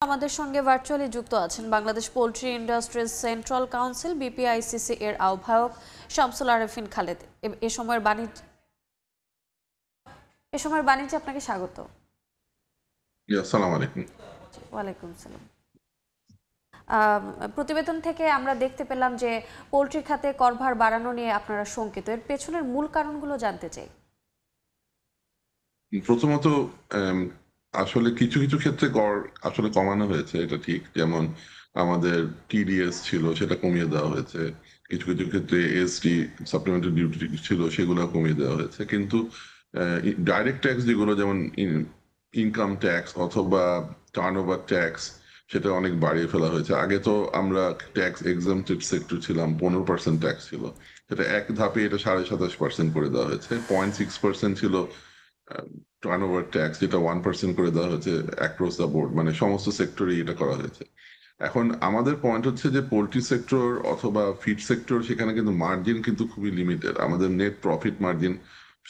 আমাদের সঙ্গে ভার্চুয়ালি যুক্ত আছেন Bangladesh poultry industries central council BPICC এর আহ্বায়ক শামসুল আরেফিন খালেদ। এ সময়ের বাণিজ্যে আপনাকে স্বাগত। আসসালামু আলাইকুম। ওয়ালাইকুম সালাম। প্রতিবেদন থেকে আমরা দেখতে পেলাম যে পোল্ট্রি খাতে করভার বাড়ানো নিয়ে আপনারা শঙ্কিত, এর পেছনের মূল কারণগুলো জানতে চাই। প্রথমত আসলে কিছু কিছু ক্ষেত্রে গড় আসলে কমানো হয়েছে, এটা ঠিক। যেমন আমাদের টিডিএস ছিল, সেটা কমিয়ে দেওয়া হয়েছে। কিছু কিছু ক্ষেত্রে এসটি সাপ্লিমেন্টারি ডিউটি ছিল, সেগুলো কমিয়ে দেওয়া হয়েছে। কিন্তু ডাইরেক্ট ট্যাক্স যেগুলো, যেমন ইনকাম ট্যাক্স অথবা টার্নওভার ট্যাক্স, সেটা অনেক বাড়িয়ে ফেলা হয়েছে। আগে তো আমরা ট্যাক্স এক্সাম্পটেড সেক্টর ছিলাম, 15% ট্যাক্স ছিল, সেটা এক ধাপে এটা 27.5% করে দেওয়া হয়েছে। 0.6% ছিল টার্নওভার ট্যাক্স, যেটা 1% করে দেওয়া হয়েছে অ্যাক্রস দ্য বোর্ড, মানে সমস্ত সেক্টরে এটা করা হয়েছে। এখন আমাদের পয়েন্ট হচ্ছে যে পোল্ট্রি সেক্টর অথবা ফিড সেক্টর, সেখানে কিন্তু মার্জিন কিন্তু খুবই লিমিটেড। আমাদের নেট প্রফিট মার্জিন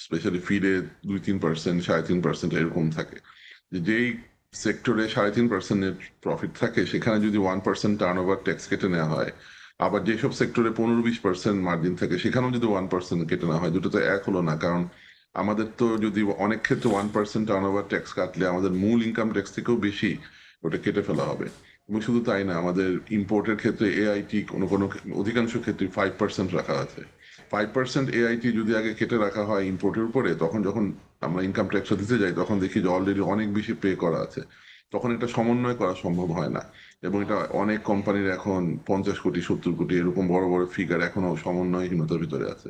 স্পেশালি ফিডে 2-3%, 3.5% এরকম থাকে। যেই সেক্টরে 3.5% নেট প্রফিট থাকে, সেখানে যদি 1% টার্নওভার ট্যাক্স কেটে নেওয়া হয়, আবার যেসব সেক্টরে 15-20% মার্জিন থাকে, সেখানেও যদি 1% কেটে নেওয়া হয়, দুটো তো এক হলো না। কারণ আমাদের তো যদি অনেক ক্ষেত্রে 1% টার্নওভার ট্যাক্স কাটলে আমাদের মূল ইনকাম ট্যাক্স থেকেও বেশি ওটা কেটে ফেলা হবে। এবং শুধু তাই না, আমাদের ইম্পোর্টের ক্ষেত্রে এআইটি কোনো কোনো অধিকাংশ ক্ষেত্রে 5% রাখা আছে। 5% এআইটি যদি আগে কেটে রাখা হয় ইম্পোর্টের উপরে, তখন যখন আমরা ইনকাম ট্যাক্সটা দিতে যাই, তখন দেখি যে অলরেডি অনেক বেশি পে করা আছে। তখন এটা সমন্বয় করা সম্ভব হয় না। এবং এটা অনেক কোম্পানির এখন 50 কোটি 70 কোটি এরকম বড় বড় ফিগার এখনো সমন্বয়হীনতার ভিতরে আছে।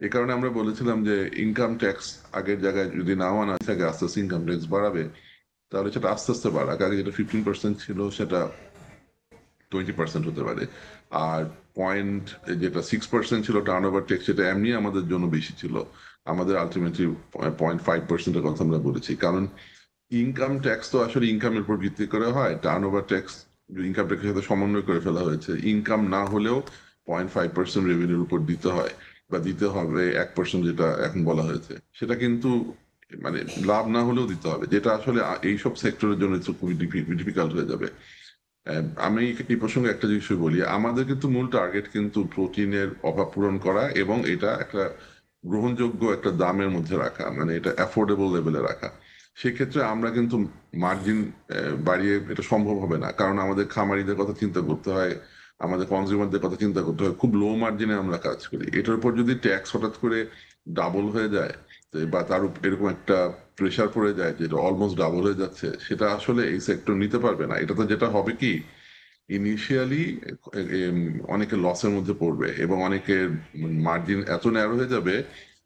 এ কারণে আমরা বলেছিলাম যে ইনকাম ট্যাক্স আগের জায়গায় যদি নাও আনা থাকে, আস্তে আস্তে ইনকাম ট্যাক্স বাড়াবে, তাহলে সেটা আস্তে আস্তে বাড়াক। আগে যেটা 15% ছিল, সেটা 20% হতে পারে। আর পয়েন্ট যেটা 6% ছিল টার্নওভার ট্যাক্স, সেটা এমনি আমাদের জন্য বেশি ছিল। আমাদের আলটিমেটলি 0.5%-এর কথা আমরা বলেছি। কারণ ইনকাম ট্যাক্স তো আসলে ইনকামের উপর ভিত্তি করে হয়। টার্নওভার ট্যাক্স ইনকাম ট্যাক্সের সাথে সমন্বয় করে ফেলা হয়েছে। ইনকাম না হলেও 0.5% রেভিনিউর উপর দিতে হয়, বা দিতে হবে 1%, যেটা এখন বলা হয়েছে। সেটা কিন্তু মানে লাভ না হলেও দিতে হবে, যেটা আসলে এইসব সেক্টরের জন্য খুবই ডিফিকাল্ট হয়ে যাবে। আমি এই প্রসঙ্গে একটা বিষয় বলি, আমাদের কিন্তু মূল টার্গেট কিন্তু প্রোটিনের অভাব পূরণ করা, এবং এটা একটা গ্রহণযোগ্য একটা দামের মধ্যে রাখা, মানে এটা অ্যাফোর্ডেবল লেভেলে রাখা। সেক্ষেত্রে আমরা কিন্তু মার্জিন বাড়িয়ে এটা সম্ভব হবে না, কারণ আমাদের খামারিদের কথা চিন্তা করতে হয়, আমাদের কনজিউমারদের কথা চিন্তা করতে হয়। খুব লো মার্জিনে আমরা কাজ করি। এটার উপর যদি ট্যাক্স হঠাৎ করে ডাবল হয়ে যায়, বা তার উপর এরকম একটা প্রেশার পড়ে যায় যেটা অলমোস্ট ডাবল হয়ে যাচ্ছে, সেটা আসলে এই সেক্টর নিতে পারবে না। এটা তো যেটা হবে কি, ইনিশিয়ালি অনেকে লসের মধ্যে পড়বে, এবং অনেকের মার্জিন এত ন্যারো হয়ে যাবে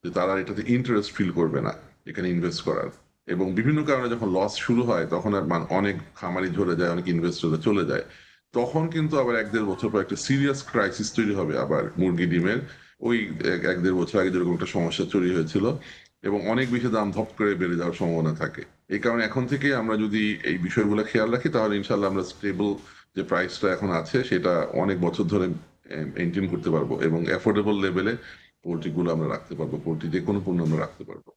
যে তারা এটাতে ইন্টারেস্ট ফিল করবে না এখানে ইনভেস্ট করার। এবং বিভিন্ন কারণে যখন লস শুরু হয়, তখন আর অনেক খামারি ঝরে যায়, অনেক ইনভেস্টররা চলে যায়। তখন কিন্তু আবার 1-1.5 বছর পর একটা সিরিয়াস ক্রাইসিস তৈরি হবে আবার মুরগি ডিমের। ওই 1-1.5 বছর আগে যেরকম একটা সমস্যা তৈরি হয়েছিল, এবং অনেক বেশি দাম ধপ করে বেড়ে যাওয়ার সম্ভাবনা থাকে। এই কারণে এখন থেকে আমরা যদি এই বিষয়গুলো খেয়াল রাখি, তাহলে ইনশাল্লাহ আমরা স্টেবল যে প্রাইসটা এখন আছে, সেটা অনেক বছর ধরে মেনটেন করতে পারবো, এবং অ্যাফোর্ডেবল লেভেলে পোল্ট্রি গুলো আমরা রাখতে পারবো, পোল্ট্রি যে কোনো পণ্য আমরা রাখতে পারবো।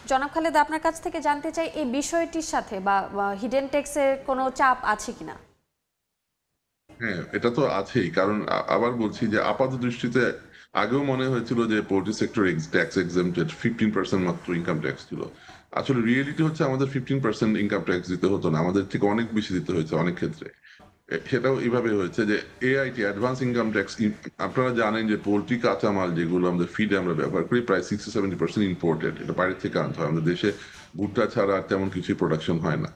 জনাব খালেদ, আপনার কাছ থেকে জানতে চাই এই বিষয়টির সাথে বা হিডেন ট্যাক্সের কোনো চাপ আছে কিনা। হ্যাঁ, এটা তো আছেই। কারণ আবার বলছি যে আপাত দৃষ্টিতে আগেও মনে হয়েছিল যে পোল্ট্রি সেক্টর ট্যাক্স এক্সেম্পটেড, 15% মাত্র ইনকাম ট্যাক্স ছিল। আসলে রিয়েলিটি হচ্ছে আমাদের 15% ইনকাম ট্যাক্স দিতে হতো না, আমাদের থেকে অনেক বেশি দিতে হয়েছে অনেক ক্ষেত্রে। সেটাও এইভাবে হয়েছে যে এআইটি, অ্যাডভান্স ইনকাম ট্যাক্স। আপনারা জানেন যে পোল্ট্রি কাঁচামাল যেগুলো আমাদের ফিডে আমরা ব্যবহার করি, প্রায় 60-70% ইম্পোর্টেড। এটা বাইরে থেকে আনতে হয়। আমাদের দেশে ভুট্টা ছাড়া আর তেমন কিছুই প্রোডাকশন হয় না।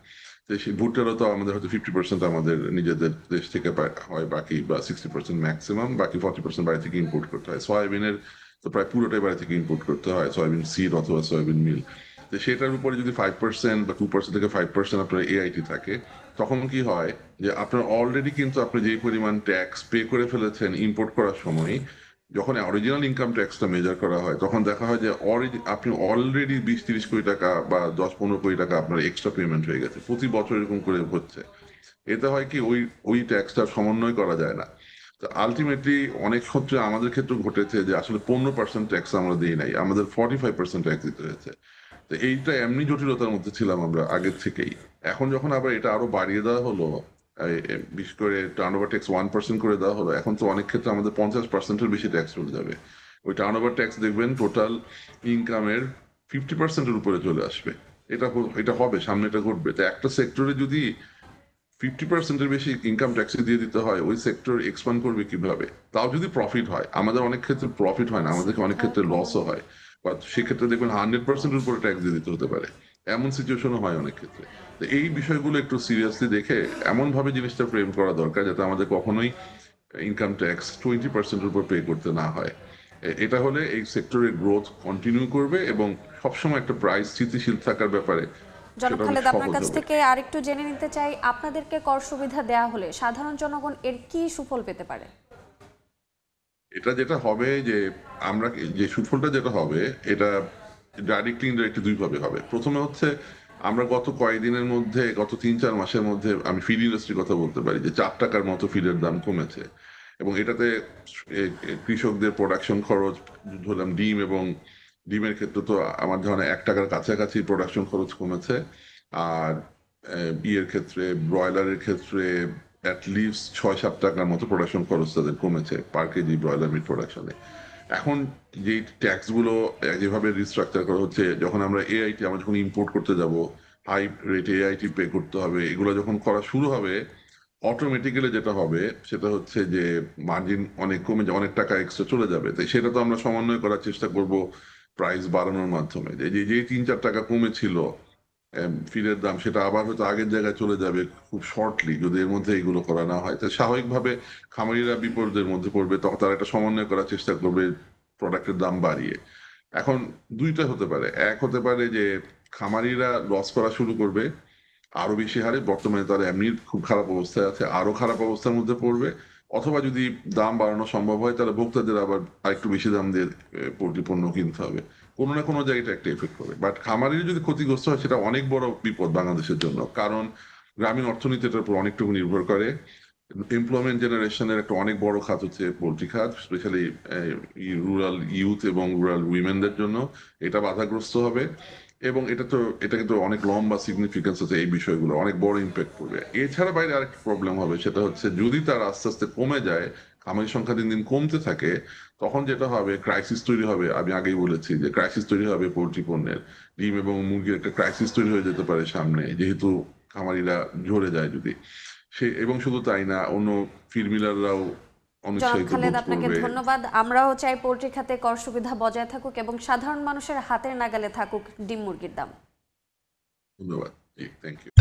তো সেই ভুট্টারও তো আমাদের হয়তো 50% আমাদের নিজেদের দেশ থেকে হয়, বাকি বা 60% ম্যাক্সিমাম, বাকি 40% বাইরে থেকে ইম্পোর্ট করতে হয়। সয়াবিনের তো প্রায় পুরোটাই বাইরে থেকে ইম্পোর্ট করতে হয়, সয়াবিন সিড অথবা সয়াবিন মিল। তো সেটার উপরে যদি 5% বা 2% থেকে 5% আপনার এআইটি থাকে, তখন কি হয় যে আপনার অলরেডি কিন্তু আপনি যে পরিমাণ ট্যাক্স পে করে ফেলেছেন ইম্পোর্ট করার সময়, যখন অরিজিনাল ইনকাম ট্যাক্সটা মেজার করা হয়, তখন দেখা হয় যে আপনি অলরেডি 20-30 কোটি টাকা বা 10-15 কোটি টাকা আপনার এক্সট্রা পেমেন্ট হয়ে গেছে। প্রতি বছর এরকম করে হচ্ছে। এতে হয় কি, ওই ট্যাক্সটা সমন্বয় করা যায় না। তো আলটিমেটলি অনেক ক্ষেত্রে আমাদের ক্ষেত্রে ঘটেছে যে আসলে 15% ট্যাক্স আমরা দিই নাই, আমাদের 45% ট্যাক্স দিতে হয়েছে। তো এইটা এমনি জটিলতার মধ্যে ছিলাম আমরা আগের থেকেই। এখন যখন আবার এটা আরো বাড়িয়ে দেওয়া হলো, বিশেষ করে টার্নওভার ট্যাক্স 1% করে দেওয়া হলো, এখন তো অনেক ক্ষেত্রে আমাদের 50%-এর বেশি ট্যাক্স চলে যাবে। ওই টার্নওভার ট্যাক্স দেখবেন টোটাল ইনকামের 50%-এর উপরে চলে আসবে। এটা হবে, সামনে এটা ঘটবে। তো একটা সেক্টরে যদি 50%-এর বেশি ইনকাম ট্যাক্সে দিয়ে দিতে হয়, ওই সেক্টর এক্সপান্ড করবে কিভাবে? তাও যদি প্রফিট হয়, আমাদের অনেক ক্ষেত্রে প্রফিট হয় না, আমাদেরকে অনেক ক্ষেত্রে সিদ্ধার্থ, লসও হয়। বাট সেক্ষেত্রে দেখবেন 100%-এর উপরে ট্যাক্স দিয়ে দিতে হতে পারে, এমন সিচুয়েশনও হয় অনেক ক্ষেত্রে। তো এই বিষয়গুলো একটু সিরিয়াসলি দেখে এমন ভাবে জিনিসটা ফ্রেম করা দরকার যাতে আমাদের কখনোই ইনকাম ট্যাক্স 20%-এর উপর পে করতে না হয়। এটা হলে এই সেক্টরের গ্রোথ কন্টিনিউ করবে এবং সবসময় একটা প্রাইস স্থিতিশীল থাকার ব্যাপারে জনাব সেটা অনেক খালেদ, আপনার সহজ কাছ হবে। থেকে আরেকটু জেনে নিতে চাই, আপনাদেরকে কর সুবিধা দেয়া হলে সাধারণ জনগণ এর কি সুফল পেতে পারে? এটা যেটা হবে যে আমরা যে সুফলটা যেটা হবে এটা ডাইরেক্টলি ইনডাইরেক্টলি দুই ভাবে হবে। প্রথমে হচ্ছে আমরা গত কয়েকদিনের মধ্যে, গত ৩-৪ মাসের মধ্যে আমি ফিড ইন্ডাস্ট্রির কথা বলতে পারি যে ৳৪ মতো ফিডের দাম কমেছে এবং এটাতে কৃষকদের প্রোডাকশন খরচ, ধরলাম ডিম এবং ডিমের ক্ষেত্রে তো আমার ধারণা ৳১ কাছাকাছি প্রোডাকশন খরচ কমেছে। আর ইয়ের ক্ষেত্রে, ব্রয়লারের ক্ষেত্রে এট লিস্ট ৳৬-৭ মতো প্রোডাকশন খরচ তাদের কমেছে পার কেজি ব্রয়লার মিট প্রোডাকশনে। এখন যেই ট্যাক্স গুলো যেভাবে রিস্ট্রাকচার করা হচ্ছে, যখন আমরা আমরা যখন ইম্পোর্ট করতে যাব, হাই রেটে এআইটি পে করতে হবে, এগুলো যখন করা শুরু হবে, অটোমেটিক্যালি যেটা হবে সেটা হচ্ছে যে মার্জিন অনেক কমে অনেক টাকা এক্সট্রা চলে যাবে। তো সেটা তো আমরা সমন্বয় করার চেষ্টা করব প্রাইস বাড়ানোর মাধ্যমে। যে ৩-৪ টাকা কমেছিল ফিডের দাম, সেটা আবার হয়তো আগের জায়গায় চলে যাবে খুব শর্টলি যদি এর মধ্যে এগুলো করা না হয়। তো স্বাভাবিকভাবে খামারিরা বিপদের মধ্যে পড়বে, তখন তারা একটা সমন্বয় করার চেষ্টা করবে প্রোডাক্টের দাম বাড়িয়ে। এখন ২ টা হতে পারে। এক হতে পারে যে খামারিরা লস করা শুরু করবে আরো বেশি হারে। বর্তমানে তারা এমনি খুব খারাপ অবস্থায় আছে, আরো খারাপ অবস্থার মধ্যে পড়বে। অথবা যদি দাম বাড়ানো সম্ভব হয় তাহলে ভোক্তাদের আবার আরেকটু বেশি দাম দিয়ে পোল্ট্রি পণ্য কিনতে হবে। কোনো না কোনো জায়গায় এটা একটা ইফেক্ট করবে। বাট খামারিরা যদি ক্ষতিগ্রস্ত হয় সেটা অনেক বড় বিপদ বাংলাদেশের জন্য। কারণ গ্রামীণ অর্থনীতি এটার উপর অনেকটুকু নির্ভর করে। এমপ্লয়মেন্ট জেনারেশনের একটা অনেক বড় খাত হচ্ছে পোল্ট্রি খাত, স্পেশালি রুরাল ইউথ এবং রুরাল উইমেনদের জন্য এটা বাধাগ্রস্ত হবে এবং এটা কিন্তু অনেক লম্বা সিগনিফিকেন্স আছে এই বিষয়গুলো, অনেক বড় ইম্প্যাক্ট পড়বে। এছাড়া বাইরে আরেকটা প্রবলেম হবে, সেটা হচ্ছে যদি তারা আস্তে আস্তে কমে যায়, খামারির সংখ্যা দিন দিন কমতে থাকে, তখন যেটা হবে ক্রাইসিস তৈরি হবে। আমি আগেই বলেছি যে ক্রাইসিস তৈরি হবে পোল্ট্রি পণ্যের, ডিম এবং মুরগির একটা ক্রাইসিস তৈরি হয়ে যেতে পারে সামনে, যেহেতু খামারিরা ঝরে যায় যদি এবং শুধু তাই না, অন্য ফিড মিলাররাও জনাব অনিৎসাহিত খালেদ, বোধ আপনাকে করবে। ধন্যবাদ। আমরাও চাই পোল্ট্রি খাতে কর সুবিধা বজায় থাকুক এবং সাধারণ মানুষের হাতের নাগালে থাকুক ডিম মুরগির দাম। ধন্যবাদ। জি, থ্যাংক ইউ।